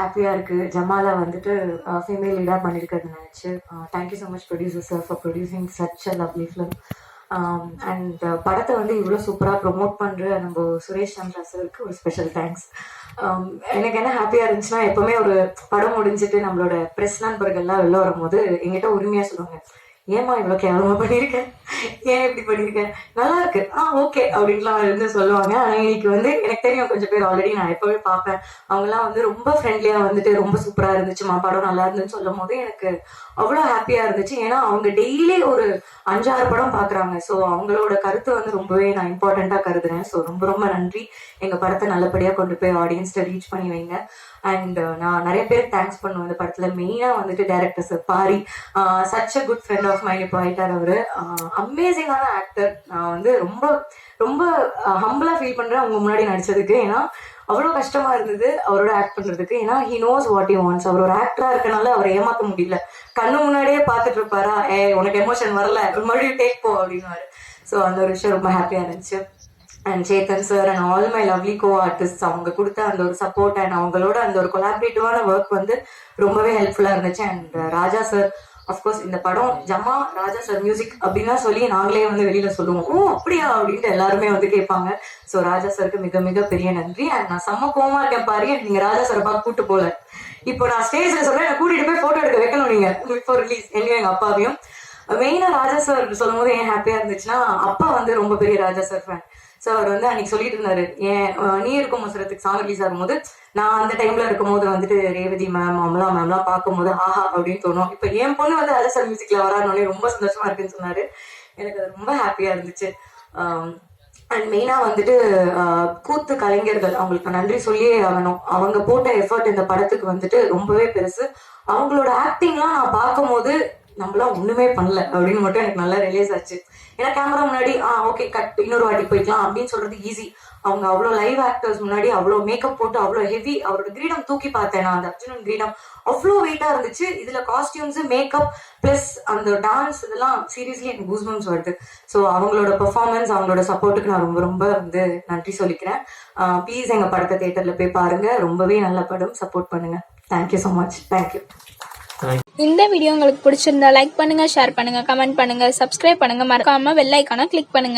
ஹாப்பியாக இருக்குது. ஜமாலா வந்துட்டு ஃபீமேல் லீடாக பண்ணியிருக்கிறது நினச்சி. Thank you so much producer sir for producing such a lovely film. And படத்தை வந்து இவ்வளோ சூப்பராக ப்ரொமோட் பண்ணுற நம்ம சுரேஷ் சந்திரா சாருக்கு ஒரு ஸ்பெஷல் தேங்க்ஸ். எனக்கு என்ன ஹாப்பியாக இருந்துச்சுன்னா, எப்போவுமே ஒரு படம் முடிஞ்சிட்டு நம்மளோட ப்ரெஸ் நண்பர்கள்லாம் வெளில வரும்போது எங்கிட்ட உரிமையாக சொல்லுவாங்க, ஏமா இவ்வளோ கேவலமாக பண்ணியிருக்கேன், ஏன் இப்படி பண்ணியிருக்கேன், நல்லா இருக்கு, ஓகே அப்படின்லாம் இருந்து சொல்லுவாங்க. ஆனால் இன்னைக்கு வந்து எனக்கு தெரியும் கொஞ்சம் பேர் ஆல்ரெடி நான் எப்போவே பார்ப்பேன், அவங்களாம் வந்து ரொம்ப ஃப்ரெண்ட்லியாக வந்துட்டு ரொம்ப சூப்பராக இருந்துச்சுமா, படம் நல்லா இருந்துன்னு சொல்லும் போது எனக்கு அவ்வளோ ஹாப்பியாக இருந்துச்சு. ஏன்னா அவங்க டெய்லி ஒரு 5-6 படம் பார்க்குறாங்க. ஸோ அவங்களோட கருத்து வந்து ரொம்பவே நான் இம்பார்ட்டண்ட்டாக கருதுறேன். ஸோ ரொம்ப ரொம்ப நன்றி. எங்கள் படத்தை நல்லபடியாக கொண்டு போய் ஆடியன்ஸ்ட்டை ரீச் பண்ணி வைங்க. அண்ட் நான் நிறைய பேருக்கு தேங்க்ஸ் பண்ணுவேன் இந்த படத்தில். மெயினாக வந்துட்டு director sir Pari, such a good friend of mind இப்போ ஆயிட்டார் அவர். அமேசிங்கான ஆக்டர். நான் வந்து ரொம்ப ரொம்ப ஹம்பிளாக ஃபீல் பண்ணுறேன் அவங்க முன்னாடி நடிச்சதுக்கு. ஏன்னா அவ்வளோ கஷ்டமா இருந்தது அவரோட ஆக்ட் பண்றதுக்கு. ஏன்னா he knows what he wants. அவர் ஒரு ஆக்டரா இருக்கனால அவரை ஏமாத்த முடியல. கண்ணு முன்னாடியே பார்த்துட்டு இருப்பாரா, உனக்கு எமோஷன் வரல, மறுபடியும் டேக் போ அப்படின்னு. ஸோ அந்த ஒரு விஷயம் ரொம்ப ஹாப்பியா இருந்துச்சு. And Chetan sir and all my lovely co artist, அவங்க கொடுத்த அந்த ஒரு சப்போர்ட் அண்ட் அவங்களோட அந்த ஒரு கொலாபரேட்டிவான ஒர்க் வந்து ரொம்பவே ஹெல்ப்ஃபுல்லா இருந்துச்சு. அண்ட் ராஜா சார், அஃப்கோர்ஸ் இந்த படம் ஜமா ராஜா சார் மியூசிக் அப்படின்னா சொல்லி நாங்களே வந்து வெளியில சொல்லுவோம், அப்படியா அப்படின்ட்டு எல்லாருமே வந்து கேட்பாங்க. ஸோ ராஜா சாருக்கு மிக மிக பெரிய நன்றி. அண்ட் நான் செம்ம கோவமா இருக்கேன் பாரு, நீங்க ராஜா சாரை பார்க்க கூட்டு போல. இப்போ நான் ஸ்டேஜ்ல சொல்றேன், நான் கூட்டிட்டு போய் போட்டோ எடுக்க வைக்கணும் நீங்க பிஃபோர் ரிலீஸ், என்னையும் எங்க அப்பாவையும். மெயினா ராஜா சார் சொல்லும் போது ஏன் ஹாப்பியா இருந்துச்சுன்னா, அப்பா வந்து ரொம்ப பெரிய ராஜா சார் ஃபேன். ஸோ அவர் வந்து அன்னைக்கு சொல்லிட்டு இருந்தாரு, நீ இருக்கும் அவசரத்துக்கு சாங் ரிலீஸ் ஆகும்போது நான் அந்த டைம்ல இருக்கும் போது வந்துட்டு ரேவதி மேம் அமலா மேம்லாம் பார்க்கும்போது ஆஹா அப்படின்னு தோணும். இப்போ என் பொண்ணு வந்து அரசல் மியூசிக்ல வரானோடனே ரொம்ப சந்தோஷமா இருக்குன்னு சொன்னாரு. எனக்கு அது ரொம்ப ஹாப்பியா இருந்துச்சு. அண்ட் மெயினா வந்துட்டு கூத்து கலைஞர்கள், அவங்களுக்கு நன்றி சொல்லியே ஆகணும். அவங்க போட்ட எஃபர்ட் இந்த படத்துக்கு வந்துட்டு ரொம்பவே பெருசு. அவங்களோட ஆக்டிங்லாம் நான் பார்க்கும்போது நம்மளாம் ஒண்ணுமே பண்ணல அப்படின்னு மட்டும் எனக்கு நல்லா ரிலீஸ் ஆச்சு. ஏன்னா கேமரா முன்னாடி ஓகே கட், இன்னொரு வாட்டி போய்க்கலாம் அப்படின்னு சொல்றது ஈஸி. அவங்க அவ்வளோ லைவ் ஆக்டர்ஸ் முன்னாடி அவ்வளோ மேக்கப் போட்டு அவ்வளோ ஹெவி, அவரோட கிரீடம் தூக்கி பார்த்தேன் நான், அந்த அர்ஜுனன் கிரீடம் அவ்வளோ வெயிட்டா இருந்துச்சு. இதுல காஸ்டியூம்ஸ், மேக்கப் பிளஸ் அந்த டான்ஸ், இதெல்லாம் சீரியஸ்லி எனக்கு கூஸ்பம்ஸ் வருது. ஸோ அவங்களோட பெர்ஃபார்மன்ஸ், அவங்களோட சப்போர்ட்டுக்கு நான் ரொம்ப ரொம்ப வந்து நன்றி சொல்லிக்கிறேன். ப்ளீஸ் எங்க படத்தை தியேட்டர்ல போய் பாருங்க, ரொம்பவே நல்ல படம், சப்போர்ட் பண்ணுங்க. Thank you so much. தேங்க்யூ. இந்த வீடியோ உங்களுக்கு பிடிச்சிருந்தா லைக் பண்ணுங்க, ஷேர் பண்ணுங்க, கமெண்ட் பண்ணுங்க, சப்ஸ்கிரைப் பண்ணுங்க, மறக்காம பெல் ஐகானை கிளிக் பண்ணுங்க.